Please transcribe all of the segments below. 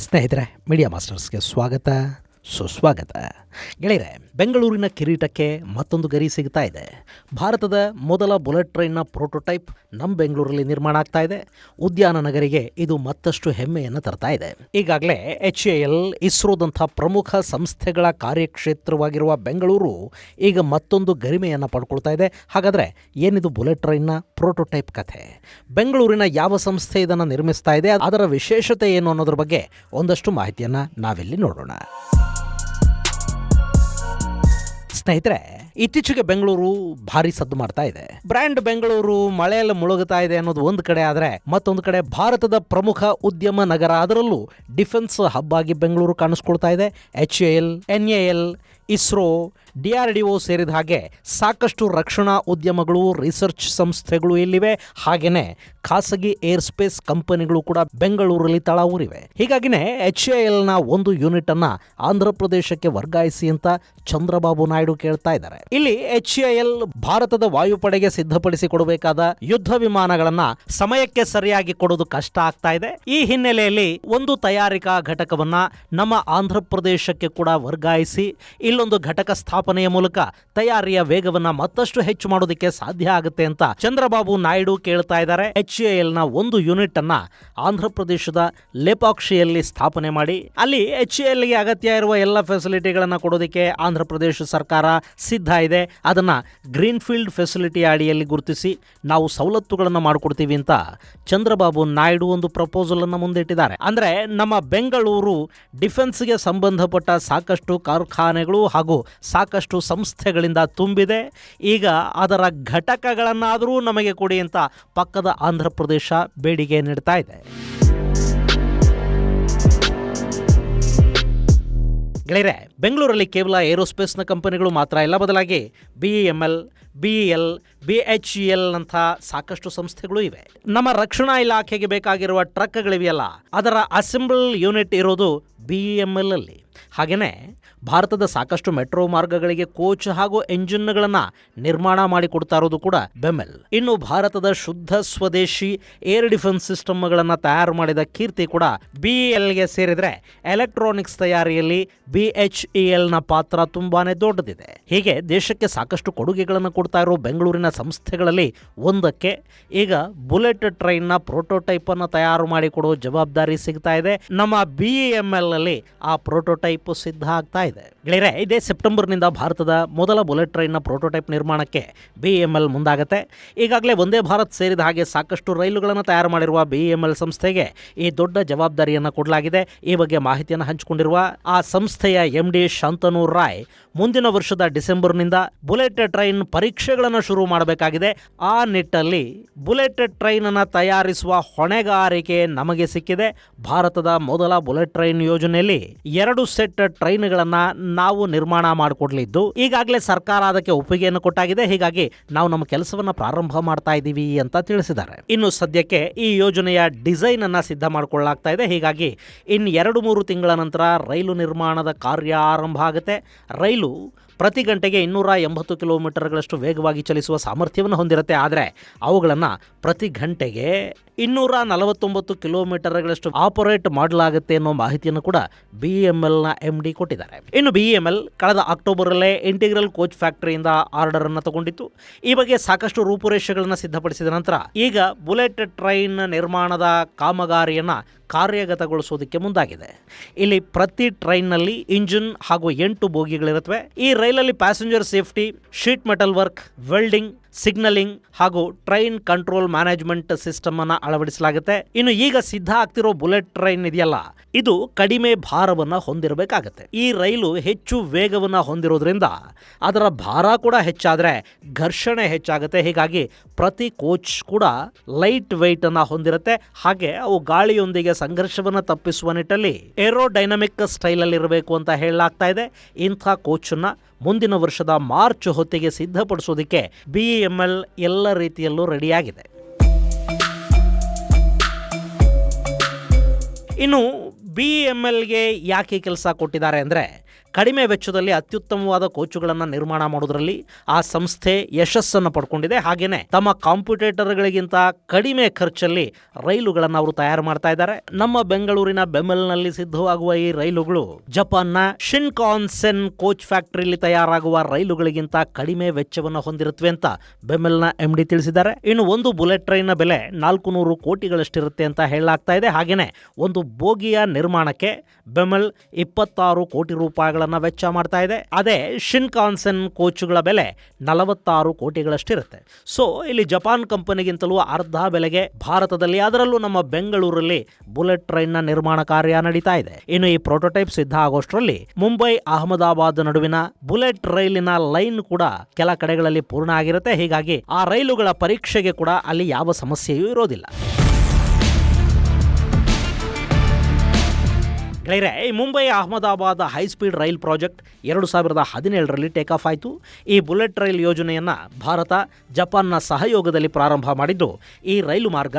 ಸ್ನೇಹಿತರೆ, ಮೀಡಿಯಾ ಮಾಸ್ಟರ್ಸ್ಗೆ ಸ್ವಾಗತ ಸುಸ್ವಾಗತ. ಗೆಳೆಯರೆ, ಬೆಂಗಳೂರಿನ ಕಿರೀಟಕ್ಕೆ ಮತ್ತೊಂದು ಗರಿ ಸಿಗ್ತಾ ಇದೆ. ಭಾರತದ ಮೊದಲ ಬುಲೆಟ್ ಟ್ರೈನ್ನ ಪ್ರೋಟೋಟೈಪ್ ನಮ್ಮ ಬೆಂಗಳೂರಲ್ಲಿ ನಿರ್ಮಾಣ ಆಗ್ತಾ ಇದೆ. ಉದ್ಯಾನ ನಗರಿಗೆ ಇದು ಮತ್ತಷ್ಟು ಹೆಮ್ಮೆಯನ್ನು ತರ್ತಾ ಇದೆ. ಈಗಾಗಲೇ HAL, ಇಸ್ರೋದಂಥ ಪ್ರಮುಖ ಸಂಸ್ಥೆಗಳ ಕಾರ್ಯಕ್ಷೇತ್ರವಾಗಿರುವ ಬೆಂಗಳೂರು ಈಗ ಮತ್ತೊಂದು ಗರಿಮೆಯನ್ನು ಪಡ್ಕೊಳ್ತಾ ಇದೆ. ಹಾಗಾದರೆ ಏನಿದು ಬುಲೆಟ್ ಟ್ರೈನ್ನ ಪ್ರೋಟೋಟೈಪ್ ಕಥೆ? ಬೆಂಗಳೂರಿನ ಯಾವ ಸಂಸ್ಥೆ ಇದನ್ನು ನಿರ್ಮಿಸ್ತಾ ಇದೆ, ಅದರ ವಿಶೇಷತೆ ಏನು ಅನ್ನೋದ್ರ ಬಗ್ಗೆ ಒಂದಷ್ಟು ಮಾಹಿತಿಯನ್ನು ನಾವಿಲ್ಲಿ ನೋಡೋಣ. ಸ್ನೇಹಿತರೆ, ಇತ್ತೀಚೆಗೆ ಬೆಂಗಳೂರು ಭಾರಿ ಸದ್ದು ಮಾಡ್ತಾ ಇದೆ. ಬ್ರ್ಯಾಂಡ್ ಬೆಂಗಳೂರು ಮಳೆಯಲ್ಲಿ ಮುಳುಗುತ್ತಾ ಇದೆ ಅನ್ನೋದು ಒಂದು ಕಡೆ ಆದರೆ, ಮತ್ತೊಂದು ಕಡೆ ಭಾರತದ ಪ್ರಮುಖ ಉದ್ಯಮ ನಗರ, ಅದರಲ್ಲೂ ಡಿಫೆನ್ಸ್ ಹಬ್ ಆಗಿ ಬೆಂಗಳೂರು ಕಾಣಿಸ್ಕೊಳ್ತಾ ಇದೆ. HAL, NAL, ಇಸ್ರೋ, DRDO ಸೇರಿದ ಹಾಗೆ ಸಾಕಷ್ಟು ರಕ್ಷಣಾ ಉದ್ಯಮಗಳು, ರಿಸರ್ಚ್ ಸಂಸ್ಥೆಗಳು ಇಲ್ಲಿವೆ. ಹಾಗೆಯೇ ಖಾಸಗಿ ಏರ್ಸ್ಪೇಸ್ ಕಂಪನಿಗಳು ಕೂಡ ಬೆಂಗಳೂರಲ್ಲಿ ತಳ ಊರಿವೆ. ಹೀಗಾಗಿನೇ HALನ ಒಂದು ಯೂನಿಟ್ ಅನ್ನ ಆಂಧ್ರ ಪ್ರದೇಶಕ್ಕೆ ವರ್ಗಾಯಿಸಿ ಅಂತ ಚಂದ್ರಬಾಬು ನಾಯ್ಡು ಕೇಳ್ತಾ ಇದ್ದಾರೆ. ಇಲ್ಲಿ HAL ಭಾರತದ ವಾಯುಪಡೆಗೆ ಸಿದ್ಧಪಡಿಸಿ ಕೊಡಬೇಕಾದ ಯುದ್ಧ ವಿಮಾನಗಳನ್ನ ಸಮಯಕ್ಕೆ ಸರಿಯಾಗಿ ಕೊಡೋದು ಕಷ್ಟ ಆಗ್ತಾ ಇದೆ. ಈ ಹಿನ್ನೆಲೆಯಲ್ಲಿ ಒಂದು ತಯಾರಿಕಾ ಘಟಕವನ್ನ ನಮ್ಮ ಆಂಧ್ರ ಪ್ರದೇಶಕ್ಕೆ ಕೂಡ ವರ್ಗಾಯಿಸಿ ಇಲ್ಲೊಂದು ಘಟಕ ಸ್ಥಾಪನೆಯ ಮೂಲಕ ತಯಾರಿಯ ವೇಗವನ್ನ ಮತ್ತಷ್ಟು ಹೆಚ್ಚು ಮಾಡೋದಕ್ಕೆ ಸಾಧ್ಯ ಆಗುತ್ತೆ ಅಂತ ಚಂದ್ರಬಾಬು ನಾಯ್ಡು ಕೇಳ್ತಾ ಇದ್ದಾರೆ. HALನ ಒಂದು ಯೂನಿಟ್ ಅನ್ನ ಆಂಧ್ರ ಪ್ರದೇಶದ ಲೇಪಾಕ್ಷಿಯಲ್ಲಿ ಸ್ಥಾಪನೆ ಮಾಡಿ ಅಲ್ಲಿ HALಗೆ ಅಗತ್ಯ ಇರುವ ಎಲ್ಲ ಫೆಸಿಲಿಟಿಗಳನ್ನ ಕೊಡೋದಕ್ಕೆ ಆಂಧ್ರ ಪ್ರದೇಶ ಸರ್ಕಾರ ಸಿದ್ಧ ಇದೆ. ಅದನ್ನ ಗ್ರೀನ್ ಫೀಲ್ಡ್ ಫೆಸಿಲಿಟಿ ಅಡಿಯಲ್ಲಿ ಗುರುತಿಸಿ ನಾವು ಸವಲತ್ತುಗಳನ್ನು ಮಾಡಿಕೊಡ್ತೀವಿ ಅಂತ ಚಂದ್ರಬಾಬು ನಾಯ್ಡು ಒಂದು ಪ್ರಪೋಸಲ್ ಅನ್ನು ಮುಂದಿಟ್ಟಿದ್ದಾರೆ. ಅಂದ್ರೆ ನಮ್ಮ ಬೆಂಗಳೂರು ಡಿಫೆನ್ಸ್ಗೆ ಸಂಬಂಧಪಟ್ಟ ಸಾಕಷ್ಟು ಕಾರ್ಖಾನೆಗಳು ಹಾಗೂ ಸಾಕಷ್ಟು ಸಂಸ್ಥೆಗಳಿಂದ ತುಂಬಿದೆ. ಈಗ ಅದರ ಘಟಕಗಳನ್ನಾದರೂ ನಮಗೆ ಕೊಡಿ ಅಂತ ಪಕ್ಕದ ಆಂಧ್ರ ಪ್ರದೇಶ ಬೇಡಿಕೆ ನೀಡ್ತಾ ಇದೆ. ಗೆಳೆಯರೆ, ಬೆಂಗಳೂರಲ್ಲಿ ಕೇವಲ ಏರೋಸ್ಪೇಸ್ನ ಕಂಪನಿಗಳು ಮಾತ್ರ ಇಲ್ಲ, ಬದಲಾಗಿ BEML, BEL, BHEL ನಂಥ ಸಾಕಷ್ಟು ಸಂಸ್ಥೆಗಳು ಇವೆ. ನಮ್ಮ ರಕ್ಷಣಾ ಇಲಾಖೆಗೆ ಬೇಕಾಗಿರುವ ಟ್ರಕ್ಗಳಿವೆಯಲ್ಲ, ಅದರ ಅಸೆಂಬಲ್ ಯೂನಿಟ್ ಇರೋದು BEML ಅಲ್ಲಿ. ಹಾಗೆಯೇ ಭಾರತದ ಸಾಕಷ್ಟು ಮೆಟ್ರೋ ಮಾರ್ಗಗಳಿಗೆ ಕೋಚ್ ಹಾಗೂ ಎಂಜಿನ್ಗಳನ್ನು ನಿರ್ಮಾಣ ಮಾಡಿಕೊಡ್ತಾ ಇರೋದು ಕೂಡ ಬೆಮೆಲ್. ಇನ್ನು ಭಾರತದ ಶುದ್ಧ ಸ್ವದೇಶಿ ಏರ್ ಡಿಫೆನ್ಸ್ ಸಿಸ್ಟಮ್ಗಳನ್ನು ತಯಾರು ಮಾಡಿದ ಕೀರ್ತಿ ಕೂಡ BELಗೆ ಸೇರಿದರೆ, ಎಲೆಕ್ಟ್ರಾನಿಕ್ಸ್ ತಯಾರಿಯಲ್ಲಿ BHELನ ಪಾತ್ರ ತುಂಬಾನೇ ದೊಡ್ಡದಿದೆ. ಹೀಗೆ ದೇಶಕ್ಕೆ ಸಾಕಷ್ಟು ಕೊಡುಗೆಗಳನ್ನು ಕೊಡ್ತಾ ಇರೋ ಬೆಂಗಳೂರಿನ ಸಂಸ್ಥೆಗಳಲ್ಲಿ ಒಂದಕ್ಕೆ ಈಗ ಬುಲೆಟ್ ಟ್ರೈನ್ನ ಪ್ರೋಟೋಟೈಪ್ ಅನ್ನು ತಯಾರು ಮಾಡಿಕೊಡೋ ಜವಾಬ್ದಾರಿ ಸಿಗ್ತಾ ಇದೆ. ನಮ್ಮ BEML ಅಲ್ಲಿ ಆ ಪ್ರೋಟೋಟೈಪ್ ಸಿದ್ಧ ಆಗ್ತಾ ಇದೆ. ಗೆಳೆಯರೆ, ಇದೇ ಸೆಪ್ಟೆಂಬರ್ನಿಂದ ಭಾರತದ ಮೊದಲ ಬುಲೆಟ್ ಟ್ರೈನ್ನ ಪ್ರೋಟೋಟೈಪ್ ನಿರ್ಮಾಣಕ್ಕೆ BEML ಮುಂದಾಗುತ್ತೆ. ಈಗಾಗಲೇ ಒಂದೇ ಭಾರತ್ ಸೇರಿದ ಹಾಗೆ ಸಾಕಷ್ಟು ರೈಲುಗಳನ್ನು ತಯಾರು ಮಾಡಿರುವ BEML ಸಂಸ್ಥೆಗೆ ಈ ದೊಡ್ಡ ಜವಾಬ್ದಾರಿಯನ್ನು ಕೊಡಲಾಗಿದೆ. ಈ ಬಗ್ಗೆ ಮಾಹಿತಿಯನ್ನು ಹಂಚಿಕೊಂಡಿರುವ ಆ ಸಂಸ್ಥೆಯ MD ಶಾಂತನು ರಾಯ್, ಮುಂದಿನ ವರ್ಷದ ಡಿಸೆಂಬರ್ನಿಂದ ಬುಲೆಟ್ ಟ್ರೈನ್ ಪರೀಕ್ಷೆಗಳನ್ನು ಶುರು ಮಾಡಬೇಕಾಗಿದೆ. ಆ ನಿಟ್ಟಲ್ಲಿ ಬುಲೆಟ್ ಟ್ರೈನ್ ಅನ್ನು ತಯಾರಿಸುವ ಹೊಣೆಗಾರಿಕೆ ನಮಗೆ ಸಿಕ್ಕಿದೆ. ಭಾರತದ ಮೊದಲ ಬುಲೆಟ್ ಟ್ರೈನ್ ಯೋಜನೆಯಲ್ಲಿ 2 ಸೆಟ್ ಟ್ರೈನ್ಗಳನ್ನು ನಾವು ನಿರ್ಮಾಣ ಮಾಡಿಕೊಡ್ಲಿದ್ದು, ಈಗಾಗಲೇ ಸರ್ಕಾರ ಅದಕ್ಕೆ ಒಪ್ಪಿಗೆಯನ್ನು ಕೊಟ್ಟಾಗಿದೆ. ಹೀಗಾಗಿ ನಾವು ನಮ್ಮ ಕೆಲಸವನ್ನು ಪ್ರಾರಂಭ ಮಾಡ್ತಾ ಇದ್ದೀವಿ ಅಂತ ತಿಳಿಸಿದ್ದಾರೆ. ಇನ್ನು ಸದ್ಯಕ್ಕೆ ಈ ಯೋಜನೆಯ ಡಿಸೈನ್ ಅನ್ನ ಸಿದ್ಧ ಮಾಡಿಕೊಳ್ಳಲಾಗ್ತಾ ಇದೆ. ಹೀಗಾಗಿ ಇನ್ನು 2-3 ತಿಂಗಳ ನಂತರ ರೈಲು ನಿರ್ಮಾಣದ ಕಾರ್ಯ ಆರಂಭ ಆಗುತ್ತೆ. ರೈಲು ಪ್ರತಿ ಗಂಟೆಗೆ 280 ಕಿಲೋಮೀಟರ್ಗಳಷ್ಟು ವೇಗವಾಗಿ ಚಲಿಸುವ ಸಾಮರ್ಥ್ಯವನ್ನು ಹೊಂದಿರುತ್ತೆ. ಆದರೆ ಅವುಗಳನ್ನು ಪ್ರತಿ ಗಂಟೆಗೆ 249 ಕಿಲೋಮೀಟರ್ಗಳಷ್ಟು ಆಪರೇಟ್ ಮಾಡಲಾಗುತ್ತೆ ಅನ್ನೋ ಮಾಹಿತಿಯನ್ನು ಕೂಡ BEMLನ MD ಕೊಟ್ಟಿದ್ದಾರೆ. ಇನ್ನು BEML ಕಳೆದ ಅಕ್ಟೋಬರಲ್ಲೇ ಇಂಟಿಗ್ರಲ್ ಕೋಚ್ ಫ್ಯಾಕ್ಟರಿಯಿಂದ ಆರ್ಡರ್ ಅನ್ನು ತಗೊಂಡಿತ್ತು. ಈ ಬಗ್ಗೆ ಸಾಕಷ್ಟು ರೂಪುರೇಷೆಗಳನ್ನು ಸಿದ್ಧಪಡಿಸಿದ ನಂತರ ಈಗ ಬುಲೆಟ್ ಟ್ರೈನ್ ನಿರ್ಮಾಣದ ಕಾಮಗಾರಿಯನ್ನು ಕಾರ್ಯಗತಗೊಳಿಸೋದಕ್ಕೆ ಮುಂದಾಗಿದೆ. ಇಲ್ಲಿ ಪ್ರತಿ ಟ್ರೈನ್ನಲ್ಲಿ ಇಂಜಿನ್ ಹಾಗೂ 8 ಬೋಗಿಗಳಿರುತ್ತವೆ. ಈ ರೈಲಲ್ಲಿ passenger safety, sheet metal work, welding, signalling ಹಾಗೂ ಟ್ರೈನ್ ಕಂಟ್ರೋಲ್ ಮ್ಯಾನೇಜ್ಮೆಂಟ್ ಸಿಸ್ಟಮ್ ಅನ್ನು ಅಳವಡಿಸಲಾಗುತ್ತೆ. ಇನ್ನು ಈಗ ಸಿದ್ಧ ಆಗ್ತಿರೋ ಬುಲೆಟ್ ಟ್ರೈನ್ ಇದೆಯಲ್ಲ, ಇದು ಕಡಿಮೆ ಭಾರವನ್ನ ಹೊಂದಿರಬೇಕಾಗತ್ತೆ. ಈ ರೈಲು ಹೆಚ್ಚು ವೇಗವನ್ನ ಹೊಂದಿರೋದ್ರಿಂದ ಅದರ ಭಾರ ಕೂಡ ಹೆಚ್ಚಾದ್ರೆ ಘರ್ಷಣೆ ಹೆಚ್ಚಾಗುತ್ತೆ. ಹೀಗಾಗಿ ಪ್ರತಿ ಕೋಚ್ ಕೂಡ ಲೈಟ್ ವೆಯ್ಟ್ ಅನ್ನ ಹೊಂದಿರುತ್ತೆ. ಹಾಗೆ ಅವು ಗಾಳಿಯೊಂದಿಗೆ ಸಂಘರ್ಷವನ್ನು ತಪ್ಪಿಸುವ ನಿಟ್ಟಲ್ಲಿ ಏರೋಡೈನಮಿಕ್ ಸ್ಟೈಲ್ ಅಲ್ಲಿ ಇರಬೇಕು ಅಂತ ಹೇಳಲಾಗ್ತಾ ಇದೆ. ಇಂಥ ಕೋಚ್ ಅನ್ನ ಮುಂದಿನ ವರ್ಷದ ಮಾರ್ಚ್ ಹೊತ್ತಿಗೆ ಸಿದ್ಧಪಡಿಸೋದಕ್ಕೆ BEML ಎಲ್ಲ ರೀತಿಯಲ್ಲೂ ರೆಡಿಯಾಗಿದೆ. ಇನ್ನು BEMLಗೆ ಯಾಕೆ ಕೆಲಸ ಕೊಟ್ಟಿದ್ದಾರೆ ಅಂದರೆ, ಕಡಿಮೆ ವೆಚ್ಚದಲ್ಲಿ ಅತ್ಯುತ್ತಮವಾದ ಕೋಚುಗಳನ್ನು ನಿರ್ಮಾಣ ಮಾಡೋದ್ರಲ್ಲಿ ಆ ಸಂಸ್ಥೆ ಯಶಸ್ಸನ್ನು ಪಡ್ಕೊಂಡಿದೆ. ಹಾಗೇನೆ ತಮ್ಮ ಕಾಂಪಿಟೇಟರ್ಗಳಿಗಿಂತ ಕಡಿಮೆ ಖರ್ಚಲ್ಲಿ ರೈಲುಗಳನ್ನು ಅವರು ತಯಾರು ಮಾಡ್ತಾ ಇದ್ದಾರೆ. ನಮ್ಮ ಬೆಂಗಳೂರಿನ ಬೆಮೆಲ್ನಲ್ಲಿ ಸಿದ್ಧವಾಗುವ ಈ ರೈಲುಗಳು ಜಪಾನ್ನ ಶಿನ್ಕಾನ್ಸೆನ್ ಕೋಚ್ ಫ್ಯಾಕ್ಟರಿಯಲ್ಲಿ ತಯಾರಾಗುವ ರೈಲುಗಳಿಗಿಂತ ಕಡಿಮೆ ವೆಚ್ಚವನ್ನು ಹೊಂದಿರುತ್ತವೆ ಅಂತ ಬೆಮೆಲ್ನ MD ತಿಳಿಸಿದ್ದಾರೆ. ಇನ್ನು ಒಂದು ಬುಲೆಟ್ ಟ್ರೈನ್ನ ಬೆಲೆ 400 ಕೋಟಿಗಳಷ್ಟಿರುತ್ತೆ ಅಂತ ಹೇಳಲಾಗ್ತಾ ಇದೆ. ಹಾಗೇನೆ ಒಂದು ಬೋಗಿಯ ನಿರ್ಮಾಣಕ್ಕೆ ಬೆಮೆಲ್ 26 ಕೋಟಿ ರೂಪಾಯಿಗಳನ್ನು ವೆಚ್ಚ ಮಾಡ್ತಾ ಇದೆ. ಅದೇ ಶಿನ್ಕಾನ್ಸೆನ್ ಕೋಚುಗಳ ಬೆಲೆ 46 ಕೋಟಿಗಳಷ್ಟಿರುತ್ತೆ. ಸೊ ಇಲ್ಲಿ ಜಪಾನ್ ಕಂಪನಿಗಿಂತಲೂ ಅರ್ಧ ಬೆಲೆಗೆ ಭಾರತದಲ್ಲಿ, ಅದರಲ್ಲೂ ನಮ್ಮ ಬೆಂಗಳೂರಲ್ಲಿ ಬುಲೆಟ್ ಟ್ರೈನ್ನ ನಿರ್ಮಾಣ ಕಾರ್ಯ ನಡೀತಾ ಇದೆ. ಇನ್ನು ಈ ಪ್ರೋಟೋಟೈಪ್ ಸಿದ್ಧ ಆಗೋಷ್ಟರಲ್ಲಿ ಮುಂಬೈ ಅಹಮದಾಬಾದ್ ನಡುವಿನ ಬುಲೆಟ್ ರೈಲಿನ ಲೈನ್ ಕೂಡ ಕೆಲ ಕಡೆಗಳಲ್ಲಿ ಪೂರ್ಣ ಆಗಿರುತ್ತೆ. ಹೀಗಾಗಿ ಆ ರೈಲುಗಳ ಪರೀಕ್ಷೆಗೆ ಕೂಡ ಅಲ್ಲಿ ಯಾವ ಸಮಸ್ಯೆಯೂ ಇರೋದಿಲ್ಲ. ಗೆಳೆಯರೆ, ಈ Mumbai Ahmedabad high speed rail project 2017ರಲ್ಲಿ ಟೇಕ್ ಆಫ್ ಆಯಿತು. ಈ ಬುಲೆಟ್ ರೈಲ್ ಯೋಜನೆಯನ್ನು ಭಾರತ ಜಪಾನ್ನ ಸಹಯೋಗದಲ್ಲಿ ಪ್ರಾರಂಭ ಮಾಡಿದ್ದು, ಈ ರೈಲು ಮಾರ್ಗ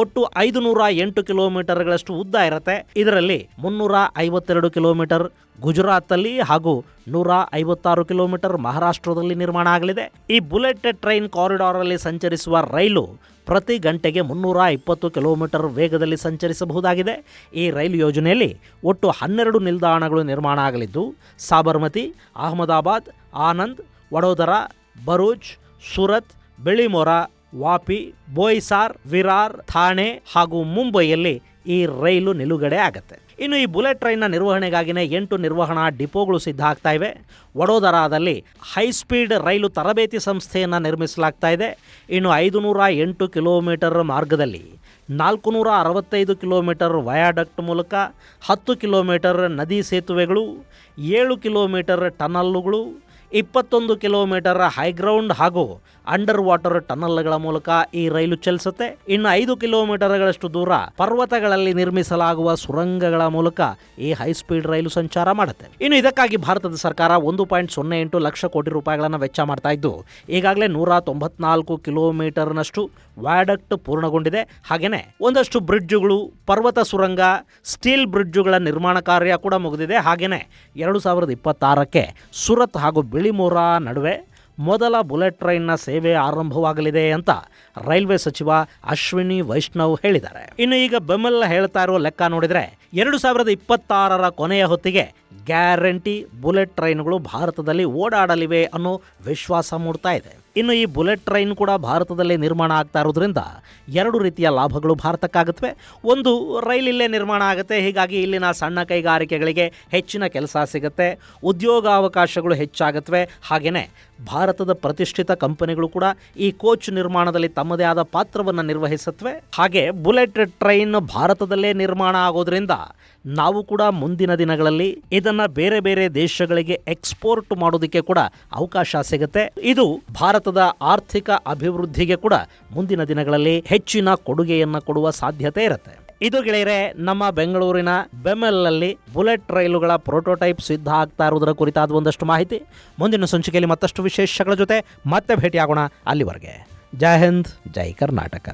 ಒಟ್ಟು 508 ಕಿಲೋಮೀಟರ್ಗಳಷ್ಟು ಉದ್ದ ಇರುತ್ತೆ. ಇದರಲ್ಲಿ 352 ಕಿಲೋಮೀಟರ್ ಗುಜರಾತಲ್ಲಿ ಹಾಗೂ 156 ಕಿಲೋಮೀಟರ್ ಮಹಾರಾಷ್ಟ್ರದಲ್ಲಿ ನಿರ್ಮಾಣ ಆಗಲಿದೆ. ಈ ಬುಲೆಟ್ ಟ್ರೈನ್ ಕಾರಿಡಾರ್ ಅಲ್ಲಿ ಸಂಚರಿಸುವ ರೈಲು ಪ್ರತಿ ಗಂಟೆಗೆ 320 ಕಿಲೋಮೀಟರ್ ವೇಗದಲ್ಲಿ ಸಂಚರಿಸಬಹುದಾಗಿದೆ. ಈ ರೈಲು ಯೋಜನೆಯಲ್ಲಿ ಒಟ್ಟು 12 ನಿಲ್ದಾಣಗಳು ನಿರ್ಮಾಣ ಆಗಲಿದ್ದು, ಸಾಬರ್ಮತಿ, ಅಹಮದಾಬಾದ್, ಆನಂದ್, ವಡೋದರಾ, ಭರೂಚ್, ಸೂರತ್, ಬೆಳಿಮೊರಾ, ವಾಪಿ, ಬೋಯಿಸಾರ್, ವಿರಾರ್, ಥಾಣೆ ಹಾಗೂ ಮುಂಬೈಯಲ್ಲಿ ಈ ರೈಲು ನಿಲುಗಡೆ ಆಗುತ್ತೆ. ಇನ್ನು ಈ ಬುಲೆಟ್ ಟ್ರೈನ್ನ ನಿರ್ವಹಣೆಗಾಗಿನೇ 8 ನಿರ್ವಹಣಾ ಡಿಪೋಗಳು ಸಿದ್ಧ ಆಗ್ತಾ ಇವೆ. ವಡೋದರಾದಲ್ಲಿ ಹೈಸ್ಪೀಡ್ ರೈಲು ತರಬೇತಿ ಸಂಸ್ಥೆಯನ್ನು ನಿರ್ಮಿಸಲಾಗ್ತಾ ಇದೆ. ಇನ್ನು 508 ಕಿಲೋಮೀಟರ್ ಮಾರ್ಗದಲ್ಲಿ 465 ಕಿಲೋಮೀಟರ್ ವಯಾಡಕ್ಟ್ ಮೂಲಕ, 10 ಕಿಲೋಮೀಟರ್ ನದಿ ಸೇತುವೆಗಳು, 7 ಕಿಲೋಮೀಟರ್ ಟನಲ್ಲುಗಳು, 21 ಕಿಲೋಮೀಟರ್ ಹೈಗ್ರೌಂಡ್ ಹಾಗೂ ಅಂಡರ್ ವಾಟರ್ ಟನಲ್ಗಳ ಮೂಲಕ ಈ ರೈಲು ಚಲಿಸುತ್ತೆ. ಇನ್ನು 5 ಕಿಲೋಮೀಟರ್ಗಳಷ್ಟು ದೂರ ಪರ್ವತಗಳಲ್ಲಿ ನಿರ್ಮಿಸಲಾಗುವ ಸುರಂಗಗಳ ಮೂಲಕ ಈ ಹೈಸ್ಪೀಡ್ ರೈಲು ಸಂಚಾರ ಮಾಡುತ್ತೆ. ಇನ್ನು ಇದಕ್ಕಾಗಿ ಭಾರತದ ಸರ್ಕಾರ 1.08 ಲಕ್ಷ ಕೋಟಿ ರೂಪಾಯಿಗಳನ್ನು ವೆಚ್ಚ ಮಾಡ್ತಾ ಇದ್ದು, ಈಗಾಗಲೇ 194 ಕಿಲೋಮೀಟರ್ನಷ್ಟು ವ್ಯಾಡಕ್ಟ್ ಪೂರ್ಣಗೊಂಡಿದೆ. ಹಾಗೆಯೇ ಒಂದಷ್ಟು ಬ್ರಿಡ್ಜುಗಳು, ಪರ್ವತ ಸುರಂಗ, ಸ್ಟೀಲ್ ಬ್ರಿಡ್ಜುಗಳ ನಿರ್ಮಾಣ ಕಾರ್ಯ ಕೂಡ ಮುಗಿದಿದೆ. ಹಾಗೆಯೇ 2026ಕ್ಕೆ ಸೂರತ್ ಹಾಗೂ ಬಿಳಿಮೊರಾ ನಡುವೆ ಮೊದಲ ಬುಲೆಟ್ ಟ್ರೈನ್ನ ಸೇವೆ ಆರಂಭವಾಗಲಿದೆ ಅಂತ ರೈಲ್ವೆ ಸಚಿವ ಅಶ್ವಿನಿ ವೈಷ್ಣವ್ ಹೇಳಿದ್ದಾರೆ. ಇನ್ನು ಈಗ ಬೆಮೆಲ್ ಹೇಳ್ತಾ ಇರೋ ಲೆಕ್ಕ ನೋಡಿದರೆ 2026ರ ಕೊನೆಯ ಹೊತ್ತಿಗೆ ಗ್ಯಾರಂಟಿ ಬುಲೆಟ್ ಟ್ರೈನ್ಗಳು ಭಾರತದಲ್ಲಿ ಓಡಾಡಲಿವೆ ಅನ್ನೋ ವಿಶ್ವಾಸ ಮೂಡ್ತಾ ಇದೆ. ಇನ್ನು ಈ ಬುಲೆಟ್ ಟ್ರೈನ್ ಕೂಡ ಭಾರತದಲ್ಲಿ ನಿರ್ಮಾಣ ಆಗ್ತಾ ಇರೋದ್ರಿಂದ 2 ರೀತಿಯ ಲಾಭಗಳು ಭಾರತಕ್ಕಾಗುತ್ತವೆ. ಒಂದು, ರೈಲಿಲ್ಲೇ ನಿರ್ಮಾಣ ಆಗುತ್ತೆ. ಹೀಗಾಗಿ ಇಲ್ಲಿನ ಸಣ್ಣ ಕೈಗಾರಿಕೆಗಳಿಗೆ ಹೆಚ್ಚಿನ ಕೆಲಸ ಸಿಗುತ್ತೆ, ಉದ್ಯೋಗಾವಕಾಶಗಳು ಹೆಚ್ಚಾಗುತ್ತವೆ. ಹಾಗೆಯೇ ಭಾರತದ ಪ್ರತಿಷ್ಠಿತ ಕಂಪನಿಗಳು ಕೂಡ ಈ ಕೋಚ್ ನಿರ್ಮಾಣದಲ್ಲಿ ತಮ್ಮದೇ ಆದ ಪಾತ್ರವನ್ನು ನಿರ್ವಹಿಸುತ್ತವೆ. ಹಾಗೆ ಬುಲೆಟ್ ಟ್ರೈನ್ ಭಾರತದಲ್ಲೇ ನಿರ್ಮಾಣ ಆಗೋದ್ರಿಂದ ನಾವು ಕೂಡ ಮುಂದಿನ ದಿನಗಳಲ್ಲಿ ಇದನ್ನ ಬೇರೆ ಬೇರೆ ದೇಶಗಳಿಗೆ ಎಕ್ಸ್ಪೋರ್ಟ್ ಮಾಡೋದಕ್ಕೆ ಕೂಡ ಅವಕಾಶ ಸಿಗುತ್ತೆ. ಇದು ಭಾರತದ ಆರ್ಥಿಕ ಅಭಿವೃದ್ಧಿಗೆ ಕೂಡ ಮುಂದಿನ ದಿನಗಳಲ್ಲಿ ಹೆಚ್ಚಿನ ಕೊಡುಗೆಯನ್ನು ಕೊಡುವ ಸಾಧ್ಯತೆ ಇರುತ್ತೆ. ಇದು ಗೆಳೆಯರೆ, ನಮ್ಮ ಬೆಂಗಳೂರಿನ ಬೆಮೆಲ್ನಲ್ಲಿ ಬುಲೆಟ್ ರೈಲುಗಳ ಪ್ರೋಟೋಟೈಪ್ ಸಿದ್ಧ ಆಗ್ತಾ ಇರುವುದರ ಕುರಿತಾದ ಒಂದಷ್ಟು ಮಾಹಿತಿ. ಮುಂದಿನ ಸಂಚಿಕೆಯಲ್ಲಿ ಮತ್ತಷ್ಟು ವಿಶೇಷಗಳ ಜೊತೆ ಮತ್ತೆ ಭೇಟಿಯಾಗೋಣ. ಅಲ್ಲಿವರೆಗೆ ಜೈ ಹಿಂದ್, ಜೈ ಕರ್ನಾಟಕ.